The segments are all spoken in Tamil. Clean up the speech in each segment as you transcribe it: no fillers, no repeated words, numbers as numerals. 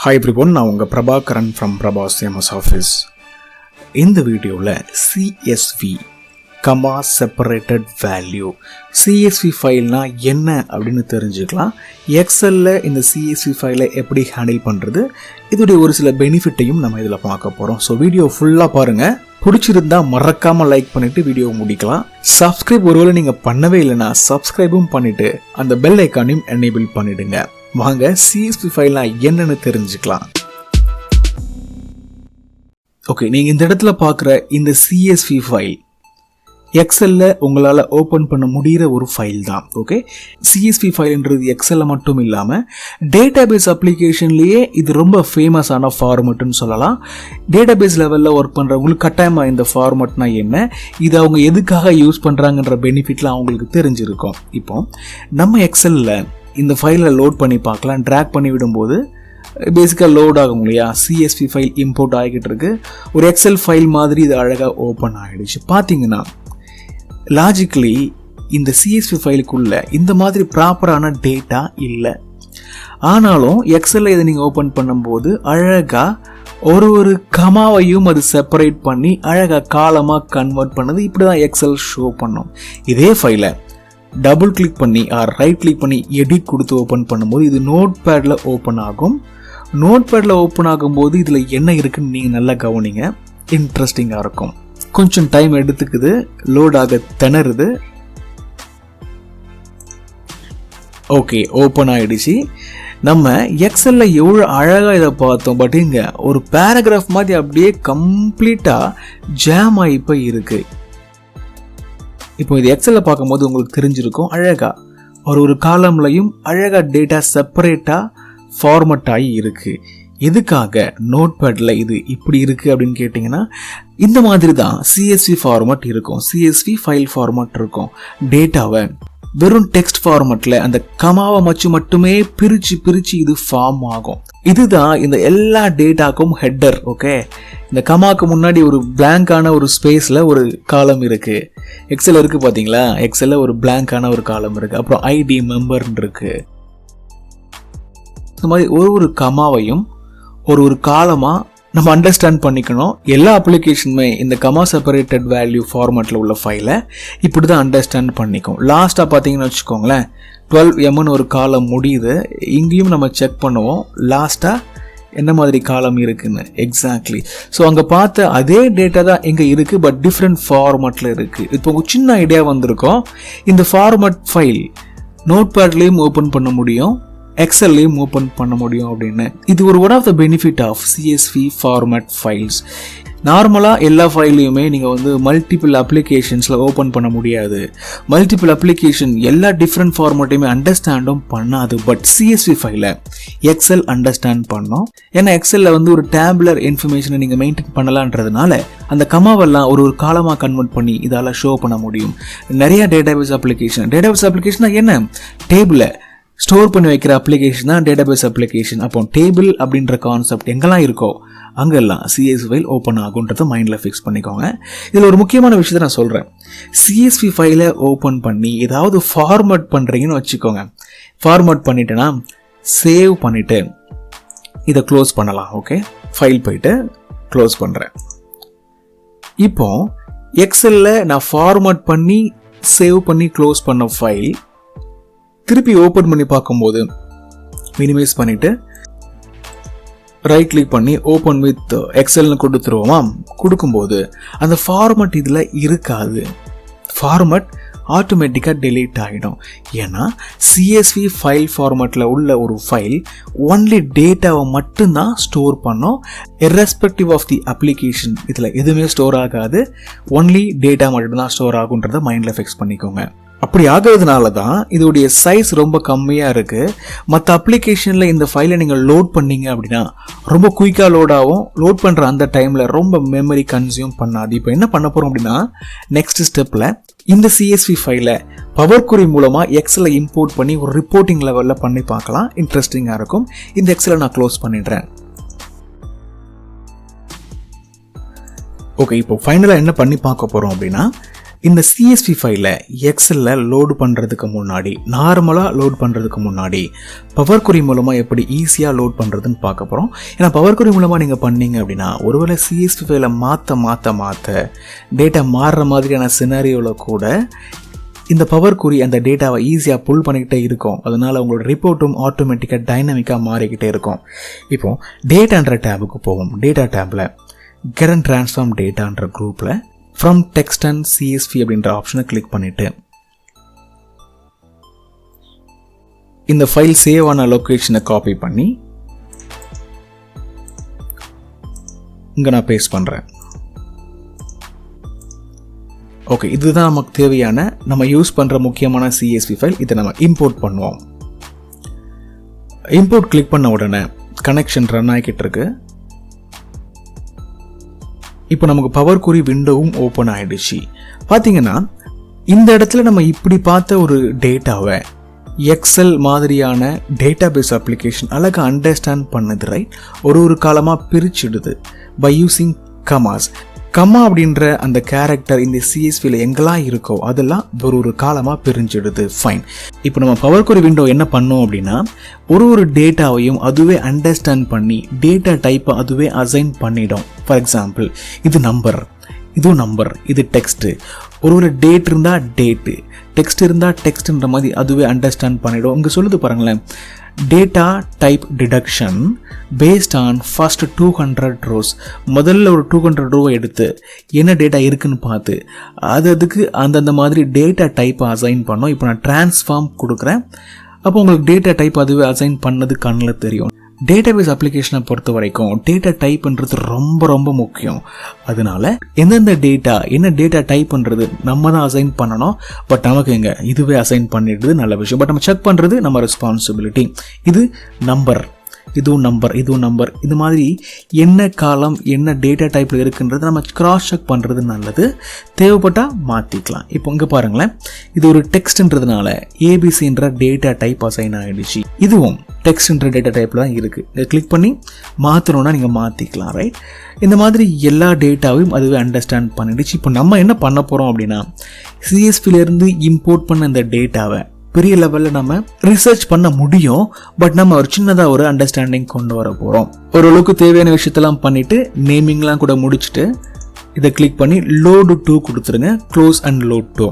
Hi everyone, நான் உங்க Prabhakaran from Prabas MS Office. இந்த வீடியோவில் CSV comma separated value CSV ஃபைல்னா என்ன அப்படின்னு தெரிஞ்சுக்கலாம். எக்ஸல்ல இந்த CSV ஃபைலை எப்படி ஹேண்டில் பண்ணுறது, இதோடைய ஒரு சில பெனிஃபிட்டையும் நம்ம இதில் பார்க்க போகிறோம். ஸோ வீடியோ ஃபுல்லாக பாருங்கள். பிடிச்சிருந்தா மறக்காமல் லைக் பண்ணிவிட்டு வீடியோ முடிக்கலாம். சப்ஸ்கிரைப் ஒருவேளை நீங்கள் பண்ணவே இல்லைன்னா சப்ஸ்கிரைபும் பண்ணிவிட்டு அந்த பெல் ஐக்கானையும் எனேபிள் பண்ணிவிடுங்க. வாங்க CSV ஃபைல்னா என்னன்னு தெரிஞ்சுக்கலாம். ஓகே, நீங்கள் இந்த இடத்துல பார்க்குற இந்த CSV ஃபைல் எக்ஸல்ல உங்களால் ஓப்பன் பண்ண முடிகிற ஒரு ஃபைல் தான். ஓகே, CSV ஃபைல்ன்றது எக்ஸல்ல மட்டும் இல்லாமல் டேட்டாபேஸ் அப்ளிகேஷன்லேயே இது ரொம்ப ஃபேமஸான ஃபார்மெட்டுன்னு சொல்லலாம். டேட்டாபேஸ் லெவலில் ஒர்க் பண்ணுறவங்களுக்கு கட்டாயமாக இந்த ஃபார்மெட்னா என்ன, இது அவங்க எதுக்காக யூஸ் பண்ணுறாங்கன்ற பெனிஃபிட்லாம் அவங்களுக்கு தெரிஞ்சிருக்கும். இப்போ நம்ம எக்ஸலில் இந்த ஃபைலை லோட் பண்ணி பார்க்கலாம். ட்ராக் பண்ணி விடும்போது பேசிக்காக லோட் ஆகும் இல்லையா, CSV ஃபைல் இம்போர்ட் ஆகிட்டு இருக்கு. ஒரு எக்ஸல் ஃபைல் மாதிரி இது அழகாக ஓப்பன் ஆகிடுச்சு. பார்த்தீங்கன்னா லாஜிக்கலி இந்த CSV ஃபைலுக்குள்ள இந்த மாதிரி ப்ராப்பரான டேட்டா இல்லை. ஆனாலும் எக்ஸலில் இதை நீங்கள் ஓப்பன் பண்ணும்போது அழகாக ஒரு கமாவையும் அது செப்பரேட் பண்ணி அழகாக காலமாக கன்வெர்ட் பண்ணது. இப்படி தான் எக்ஸல் ஷோ பண்ணோம். இதே ஃபைலை டபுள் கிளிக் பண்ணி ரைட் கிளிக் பண்ணி எடிட் கொடுத்து ஓப்பன் பண்ணும்போது இது நோட்பேடில் ஓப்பன் ஆகும். நோட்பேடில் ஓப்பன் ஆகும்போது இதில் என்ன இருக்குன்னு நீங்கள் நல்லா கவனிங்க, இன்ட்ரெஸ்டிங்காக இருக்கும். கொஞ்சம் டைம் எடுத்துக்குது, லோட் ஆக திணறுது. ஓகே, ஓப்பன் ஆகிடுச்சு. நம்ம எக்ஸலில் எவ்வளோ அழகாக இதை பார்த்தோம், பட் இங்கே ஒரு பேராகிராஃப் மாதிரி அப்படியே கம்ப்ளீட்டாக ஜாம் ஆகி இப்போ இருக்குது. இப்போ இது எக்ஸலில் பார்க்கும்போது உங்களுக்கு தெரிஞ்சிருக்கும், அழகாக ஒரு காலம்லையும் அழகாக டேட்டா செப்பரேட்டாக ஃபார்மட் ஆகி இருக்குது. எதுக்காக நோட்பேடில் இது இப்படி இருக்குது அப்படின்னு கேட்டிங்கன்னா, இந்த மாதிரி தான் CSV ஃபார்மட் இருக்கும். CSV ஃபைல் ஃபார்மட் இருக்கும். டேட்டாவை வெறும் டெக்ஸ்ட் ஃபார்மட்டில் அந்த கமாவை மட்டுமே பிரித்து இது ஃபார்ம் ஆகும். இதுதான் இந்த எல்லா டேட்டாக்கும் ஹெட்டர். ஓகே, இந்த கமாவுக்கு முன்னாடி ஒரு பிளாங்கான ஒரு ஸ்பேஸில் ஒரு காலம் இருக்குது. எக்ஸல் இருக்குது பார்த்தீங்களா, எக்ஸலில் ஒரு பிளாங்கான ஒரு காலம் இருக்குது. அப்புறம் ஐடி மெம்பர்ன்னு இருக்குது. இந்த மாதிரி ஒரு கமாவையும் ஒரு காலமாக நம்ம அண்டர்ஸ்டாண்ட் பண்ணிக்கணும். எல்லா அப்ளிகேஷனுமே இந்த கமா செப்பரேட்டட் வேல்யூ ஃபார்மேட்டில் உள்ள ஃபைலை இப்படி தான் அண்டர்ஸ்டாண்ட் பண்ணிக்கும். லாஸ்ட்டாக பார்த்தீங்கன்னு வச்சுக்கோங்களேன், 12M ஒரு காலம் முடியுது. இங்கேயும் நம்ம செக் பண்ணுவோம் லாஸ்ட்டாக என்ன மாதிரி காலம் இருக்குன்னு. எக்ஸாக்ட்லி. ஸோ அங்கே பார்த்த அதே டேட்டா தான் இங்கே இருக்குது, பட் டிஃப்ரெண்ட் ஃபார்மேட்டில் இருக்குது. இப்போ ஒரு சின்ன ஐடியா வந்திருக்கோம். இந்த ஃபார்மேட் ஃபைல் நோட்பேட்லேயும் ஓப்பன் பண்ண முடியும், எக்ஸல்லையும் ஓப்பன் பண்ண முடியும் அப்படின்னு. இது ஒரு one of the benefit of CSV format files. நார்மலாக எல்லா ஃபைல்லையுமே நீங்கள் மல்டிபிள் அப்ளிகேஷன்ஸில் ஓப்பன் பண்ண முடியாது. மல்டிபிள் அப்ளிகேஷன் எல்லா டிஃப்ரெண்ட் ஃபார்மேட்டையுமே அண்டர்ஸ்டாண்டும் பண்ணாது. பட் CSV ஃபைலை எக்ஸல் அண்டர்ஸ்டாண்ட் பண்ணோம். ஏன்னா எக்ஸலில் ஒரு டேபுலர் இன்ஃபர்மேஷனை நீங்கள் மெயின்டைன் பண்ணலான்றதுனால அந்த கமாவெல்லாம் ஒரு காலமாக கன்வெர்ட் பண்ணி இதால் ஷோ பண்ண முடியும். நிறைய டேட்டாபேஸ் அப்ளிகேஷனா என்ன, டேபிளை ஸ்டோர் பண்ணி வைக்கிற அப்ளிகேஷன் தான் டேட்டாபேஸ் அப்ளிகேஷன். அப்போ டேபிள் அப்படின்ற கான்செப்ட் எங்கெல்லாம் இருக்கோ அங்கெல்லாம் CSV ஃபைல் ஓப்பன் ஆகுன்றதை மைண்டில் ஃபிக்ஸ் பண்ணிக்கோங்க. இதில் ஒரு முக்கியமான விஷயத்தை நான் சொல்கிறேன். CSV ஃபைலை ஓப்பன் பண்ணி ஏதாவது ஃபார்மேட் பண்ணுறீங்கன்னு வச்சுக்கோங்க. ஃபார்மேட் பண்ணிட்டேன்னா சேவ் பண்ணிவிட்டு இதை க்ளோஸ் பண்ணலாம். ஓகே, ஃபைல் போயிட்டு க்ளோஸ் பண்ணுறேன். இப்போ எக்ஸலில் நான் ஃபார்மேட் பண்ணி சேவ் பண்ணி க்ளோஸ் பண்ண ஃபைல் திருப்பி ஓப்பன் பண்ணி பார்க்கும்போது மினிமைஸ் பண்ணிவிட்டு ரைட் கிளிக் பண்ணி ஓப்பன் வித் எக்ஸல்னு கொடுத்துருவோமா. கொடுக்கும்போது அந்த ஃபார்மட் இதில் இருக்காது. ஃபார்மட் ஆட்டோமேட்டிக்காக டெலீட் ஆகிடும். ஏன்னா CSV ஃபைல் ஃபார்மேட்டில் உள்ள ஒரு ஃபைல் ஒன்லி டேட்டாவை மட்டும்தான் ஸ்டோர் பண்ணோம். இர்ரெஸ்பெக்டிவ் ஆஃப் தி அப்ளிகேஷன் இதில் எதுவுமே ஸ்டோர் ஆகாது. ஒன்லி டேட்டா மட்டும்தான் ஸ்டோர் ஆகுன்றதை மைண்டில் ஃபிக்ஸ் பண்ணிக்கோங்க. அப்படி ஆகிறதுனால தான் இதோடைய சைஸ் ரொம்ப கம்மியாக இருக்குது. மற்ற அப்ளிகேஷனில் இந்த ஃபைலை நீங்கள் லோட் பண்ணீங்க அப்படின்னா ரொம்ப குயிக்காக லோட் ஆகும். லோட் பண்ணுற அந்த டைமில் ரொம்ப மெமரி கன்சியூம் பண்ணாது. இப்போ என்ன பண்ண போகிறோம் அப்படின்னா, நெக்ஸ்ட் ஸ்டெப்பில் இந்த CSV ஃபைலை பவர் குரி மூலமாக எக்ஸலை இம்போர்ட் பண்ணி ஒரு ரிப்போர்ட்டிங் லெவலில் பண்ணி பார்க்கலாம். இன்ட்ரெஸ்டிங்காக இருக்கும். இந்த எக்ஸலை நான் க்ளோஸ் பண்ணிடுறேன். ஓகே, இப்போ ஃபைனலாக என்ன பண்ணி பார்க்க போகிறோம் அப்படின்னா, இந்த CSV ஃபைலை எக்ஸலில் லோடு பண்ணுறதுக்கு முன்னாடி, நார்மலாக லோட் பண்ணுறதுக்கு முன்னாடி பவர் query மூலமாக எப்படி ஈஸியாக லோட் பண்ணுறதுன்னு பார்க்க போகிறோம். ஏன்னா பவர் query மூலமாக நீங்கள் பண்ணீங்க அப்படின்னா ஒருவேளை CSV ஃபைலை மாற்ற டேட்டா மாறுற மாதிரியான சினாரியோவில் கூட இந்த பவர் query அந்த டேட்டாவை ஈஸியாக புல் பண்ணிக்கிட்டே இருக்கும். அதனால் உங்களோட ரிப்போர்ட்டும் ஆட்டோமேட்டிக்காக டைனமிக்காக மாறிக்கிட்டே இருக்கும். இப்போது டேட்டான்ற டேபுக்கு போவோம். டேட்டா டேபில் கெட் அண்ட் ட்ரான்ஸ்ஃபார்ம் டேட்டான்ற குரூப்பில் ஃப்ரம் டெக்ஸ்ட் அண்ட் CSV அப்படின்ற ஆப்ஷனை கிளிக் பண்ணிவிட்டு இந்த ஃபைல் சேவ் ஆன லொக்கேஷனை காப்பி பண்ணி இங்கே நான் பேஸ்ட் பண்ணுறேன். ஓகே, இதுதான் நமக்கு தேவையான நம்ம யூஸ் பண்ணுற முக்கியமான CSV ஃபைல். இதை நம்ம இம்போர்ட் பண்ணுவோம். இம்போர்ட் கிளிக் பண்ண உடனே கனெக்ஷன் ரன் ஆகிக்கிட்டு இருக்கு. இப்போ நமக்கு பவர் query விண்டோவும் ஓப்பன் ஆகிடுச்சு. பார்த்தீங்கன்னா இந்த இடத்துல நம்ம இப்படி பார்த்த ஒரு டேட்டாவை எக்ஸல் மாதிரியான டேட்டாபேஸ் அப்ளிகேஷன் அழகாக அண்டர்ஸ்டாண்ட் பண்ணுது. ரைட், ஒரு காலமாக பிரிச்சுடுது பை யூஸிங் கமாஸ். கமா அப்படின்ற அந்த கேரக்டர் இந்த CSVல எங்கெல்லாம் இருக்கோ அதெல்லாம் ஒரு காலமாக பிரிஞ்சிடுது. ஃபைன். இப்போ நம்ம பவர் query விண்டோ என்ன பண்ணோம் அப்படின்னா ஒரு டேட்டாவையும் அதுவே அண்டர்ஸ்டாண்ட் பண்ணி டேட்டா டைப்பை அதுவே அசைன் பண்ணிடும். ஃபார் எக்ஸாம்பிள், இது நம்பர், இதுவும் நம்பர், இது டெக்ஸ்ட்டு. ஒரு டேட் இருந்தால் டேட்டு, டெக்ஸ்ட் இருந்தால் டெக்ஸ்ட்ன்ற மாதிரி அதுவே அண்டர்ஸ்டாண்ட் பண்ணிடும். இங்கே சொல்லுது பாருங்களேன், data type detection based on first 200 rows. முதல்ல ஒரு 200 row எடுத்து என்ன டேட்டா இருக்குன்னு பார்த்து அதுக்கு அந்தந்த மாதிரி டேட்டா டைப்பை அசைன் பண்ணோம். இப்போ நான் ட்ரான்ஸ்ஃபார்ம் கொடுக்குறேன். அப்போ உங்களுக்கு டேட்டா டைப் அதுவே அசைன் பண்ணது கண்ணில் தெரியும். டேட்டாபேஸ் அப்ளிகேஷனை பொறுத்த வரைக்கும் டேட்டா டைப்ன்றது ரொம்ப முக்கியம். அதனால எந்தெந்த டேட்டா என்ன டேட்டா டைப்ன்றது நம்ம தான் அசைன் பண்ணணும். பட் நமக்கு எங்க இதுவே அசைன் பண்ணிடுது, நல்ல விஷயம். பட் நம்ம செக் பண்ணுறது நம்ம ரெஸ்பான்சிபிலிட்டி. இது நம்பர், இதுவும் நம்பர், இது மாதிரி என்ன காலம் என்ன டேட்டா டைப்பில் இருக்குன்றது நம்ம கிராஸ் செக் பண்ணுறது நல்லது. தேவைப்பட்டால் மாற்றிக்கலாம். இப்போ இங்கே பாருங்களேன், இது ஒரு டெக்ஸ்ட்ன்றதுனால ஏபிசின்ற டேட்டா டைப் அசைன் ஆகிடுச்சு. இதுவும் டெக்ஸ்ட்ன்ற டேட்டா டைப்பில் தான் இருக்குது. இதை கிளிக் பண்ணி மாற்றணுன்னா நீங்கள் மாற்றிக்கலாம். ரைட், இந்த மாதிரி எல்லா டேட்டாவையும் அதுவே அண்டர்ஸ்டாண்ட் பண்ணிடுச்சு. இப்போ நம்ம என்ன பண்ண போகிறோம் அப்படின்னா CSVலேருந்து இம்போர்ட் பண்ண இந்த டேட்டாவை பெரிய லெவலில் நம்ம ரிசர்ச் பண்ண முடியும். பட் நம்ம ஒரு சின்னதாக ஒரு அண்டர்ஸ்டாண்டிங் கொண்டு வர போகிறோம். ஓரளவுக்கு தேவையான விஷயத்தெல்லாம் பண்ணிவிட்டு நேமிங்லாம் கூட முடிச்சுட்டு இதை கிளிக் பண்ணி லோடு டு கொடுத்துருங்க. Close and load to.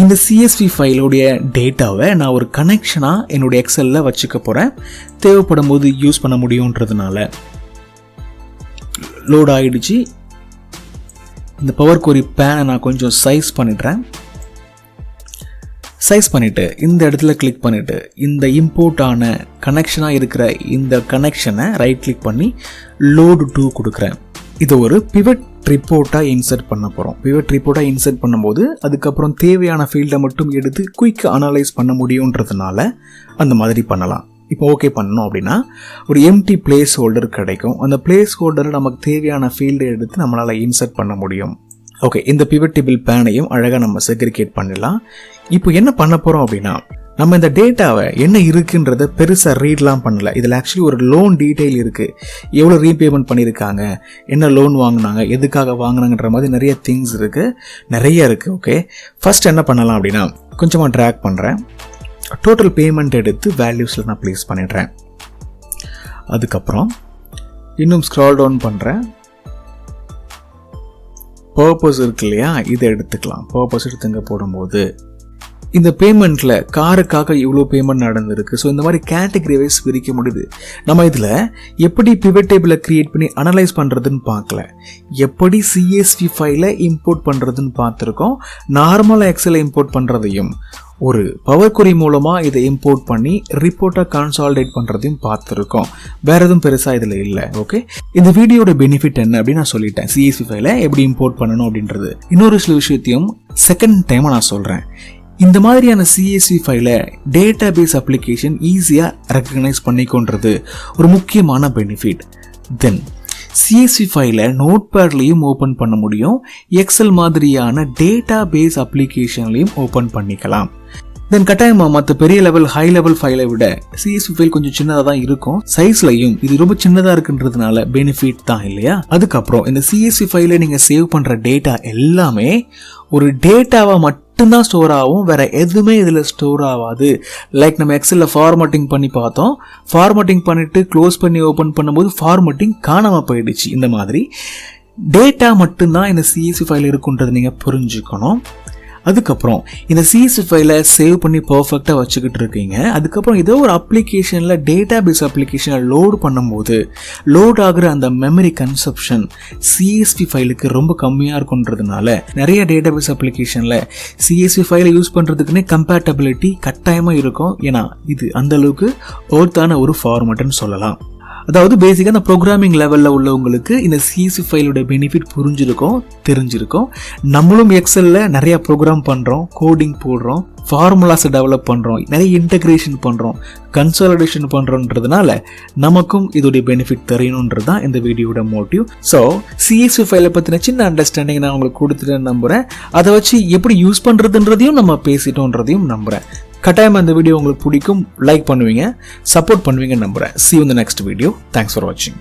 இந்த CSV ஃபைலோடைய டேட்டாவை நான் ஒரு கனெக்ஷனாக என்னுடைய எக்ஸலில் வச்சுக்க போகிறேன். தேவைப்படும் போது யூஸ் பண்ண முடியுன்றதுனால லோட் ஆகிடுச்சு. இந்த பவர் query பேனை நான் கொஞ்சம் சைஸ் பண்ணிடுறேன். சைஸ் பண்ணிவிட்டு இந்த இடத்துல கிளிக் பண்ணிவிட்டு இந்த இம்போர்ட் ஆன கனெக்ஷனாக இருக்கிற இந்த கனெக்ஷனை ரைட் கிளிக் பண்ணி லோடு டு கொடுக்குறேன். இதை ஒரு பிவட் ரிப்போர்ட்டாக இன்சர்ட் பண்ண போகிறோம். பிவட் ரிப்போர்ட்டாக இன்சர்ட் பண்ணும்போது அதுக்கப்புறம் தேவையான ஃபீல்டை மட்டும் எடுத்து குயிக்காக அனலைஸ் பண்ண முடியுன்றதுனால அந்த மாதிரி பண்ணலாம். இப்போ ஓகே பண்ணணும் அப்படின்னா ஒரு எம்டி பிளேஸ் ஹோல்டர் கிடைக்கும். அந்த பிளேஸ் ஹோல்டரை நமக்கு தேவையான ஃபீல்டை எடுத்து நம்மளால் இன்சர்ட் பண்ண முடியும். ஓகே, இந்த பிவட் டேபிள் பேனையும் அழகாக நம்ம செக்ரிகேட் பண்ணிடலாம். இப்போ என்ன பண்ண போகிறோம் அப்படின்னா நம்ம இந்த டேட்டாவை என்ன இருக்குன்றதை பெருசாக ரீட்லாம் பண்ணல. இதில் ஆக்சுவலி ஒரு லோன் டீட்டெயில் இருக்குது. எவ்வளோ ரீபேமெண்ட் பண்ணியிருக்காங்க, என்ன லோன் வாங்கினாங்க, எதுக்காக வாங்கினாங்கன்ற மாதிரி நிறைய திங்ஸ் இருக்குது, நிறைய இருக்குது. ஓகே, ஃபர்ஸ்ட் என்ன பண்ணலாம் அப்படின்னா கொஞ்சமாக ட்ராக் பண்ணுறேன். டோட்டல் பேமெண்ட் எடுத்து வேல்யூஸில் நான் ப்ளேஸ் பண்ணிடுறேன். அதுக்கப்புறம் இன்னும் ஸ்க்ரால் டவுன் பண்ணுறேன். பர்பஸ் இருக்கு இல்லையா, இதை எடுத்துக்கலாம். பர்பஸ் எடுத்துங்க போடும்போது இந்த பேமெண்ட்டில் காருக்காக இவ்வளோ பேமெண்ட் நடந்திருக்கு. ஸோ இந்த மாதிரி கேட்டகரி வைஸ் பிரிக்க முடியுது. நம்ம இதில் எப்படி பிவட் டேபிளை க்ரியேட் பண்ணி அனலைஸ் பண்ணுறதுன்னு பார்க்கல, எப்படி CSV ஃபைலை இம்போர்ட் பண்ணுறதுன்னு பார்த்துருக்கோம். நார்மலாக எக்ஸலை இம்போர்ட் பண்ணுறதையும் ஒரு பவர் query மூலமாக இதை இம்போர்ட் பண்ணி ரிப்போர்ட்டாக கன்சாலிடேட் பண்ணுறதையும் பார்த்துருக்கோம். வேறு எதுவும் பெருசாக இதில் இல்லை. ஓகே, இந்த வீடியோட பெனிஃபிட் என்ன அப்படின்னு நான் சொல்லிட்டேன். CSV ஃபைலை எப்படி இம்போர்ட் பண்ணணும் அப்படின்றது. இன்னொரு சில விஷயத்தையும் செகண்ட் டைமாக நான் சொல்கிறேன். இந்த மாதிரியான CSV ஃபைலை டேட்டாபேஸ் அப்ளிகேஷன் ஈஸியாக ரெக்கக்னைஸ் பண்ணிக்கொன்றது ஒரு முக்கியமான பெனிஃபிட். தென் CSV ஃபைலை நோட்பேட்லையும் ஓப்பன் பண்ண முடியும். எக்ஸல் மாதிரியான டேட்டாபேஸ் அப்ளிகேஷன்லையும் ஓப்பன் பண்ணிக்கலாம். தென் கட்டாயமாக மற்ற பெரிய லெவல் ஹை லெவல் ஃபைலை விட CSV ஃபைல் கொஞ்சம் சின்னதாக தான் இருக்கும். சைஸ்லையும் இது ரொம்ப சின்னதாக இருக்குன்றதுனால பெனிஃபிட் தான் இல்லையா. அதுக்கப்புறம் இந்த CSV ஃபைலை நீங்கள் சேவ் பண்ணுற டேட்டா எல்லாமே ஒரு டேட்டாவை மட்டும்தான் ஸ்டோர் ஆகும், வேற எதுவுமே இதில் ஸ்டோர் ஆகாது. லைக் நம்ம எக்ஸலில் ஃபார்மட்டிங் பண்ணி பார்த்தோம், ஃபார்மட்டிங் பண்ணிட்டு க்ளோஸ் பண்ணி ஓப்பன் பண்ணும்போது ஃபார்மட்டிங் காணாமல் போயிடுச்சு. இந்த மாதிரி டேட்டா மட்டும்தான் இந்த சிஎஸ்வி ஃபைல் இருக்குன்றது நீங்கள் புரிஞ்சுக்கணும். அதுக்கப்புறம் இந்த சிஎஸ்வி ஃபைலை சேவ் பண்ணி பர்ஃபெக்டாக வச்சுக்கிட்டு இருக்கீங்க. அதுக்கப்புறம் ஏதோ ஒரு அப்ளிகேஷனில் டேட்டா பேஸ் அப்ளிகேஷனை லோடு பண்ணும்போது லோட் ஆகிற அந்த மெமரி கன்சப்ஷன் சிஎஸ்வி ஃபைலுக்கு ரொம்ப கம்மியாக இருக்குன்றதுனால நிறைய டேட்டா பேஸ் அப்ளிகேஷனில் சிஎஸ்வி ஃபைலை யூஸ் பண்ணுறதுக்குன்னே கம்பேட்டபிலிட்டி கட்டாயமாக இருக்கும். ஏன்னா இது அந்தளவுக்கு ஒர்த்தான ஒரு ஃபார்மேட்டுன்னு சொல்லலாம். அதாவது பேசிக்காக அந்த ப்ரோக்ராமிங் லெவலில் உள்ளவங்களுக்கு இந்த சிஎஸ்வி ஃபைலோட பெனிஃபிட் புரிஞ்சிருக்கும், தெரிஞ்சிருக்கும். நம்மளும் எக்ஸலில் நிறையா ப்ரோக்ராம் பண்ணுறோம், கோடிங் போடுறோம், ஃபார்முலாஸை டெவலப் பண்ணுறோம், நிறைய இன்டெகிரேஷன் பண்ணுறோம், கன்சாலிடேஷன் பண்ணுறோன்றதுனால நமக்கும் இதோடைய பெனிஃபிட் தெரியணுன்றது தான் இந்த வீடியோட மோட்டிவ். ஸோ சிஎஸ்வி ஃபைலை பற்றின சின்ன அண்டர்ஸ்டாண்டிங் நான் உங்களுக்கு கொடுத்துட்டேன்னு நம்புகிறேன். அதை வச்சு எப்படி யூஸ் பண்ணுறதுன்றதையும் நம்ம பேசிட்டோன்றதையும் நம்புகிறேன். கட்டாயமாக இந்த வீடியோ உங்களுக்கு பிடிக்கும், லைக் பண்ணுவீங்க, சப்போர்ட் பண்ணுவீங்கன்னு நம்புகிறேன். See you in the next video. Thanks for watching.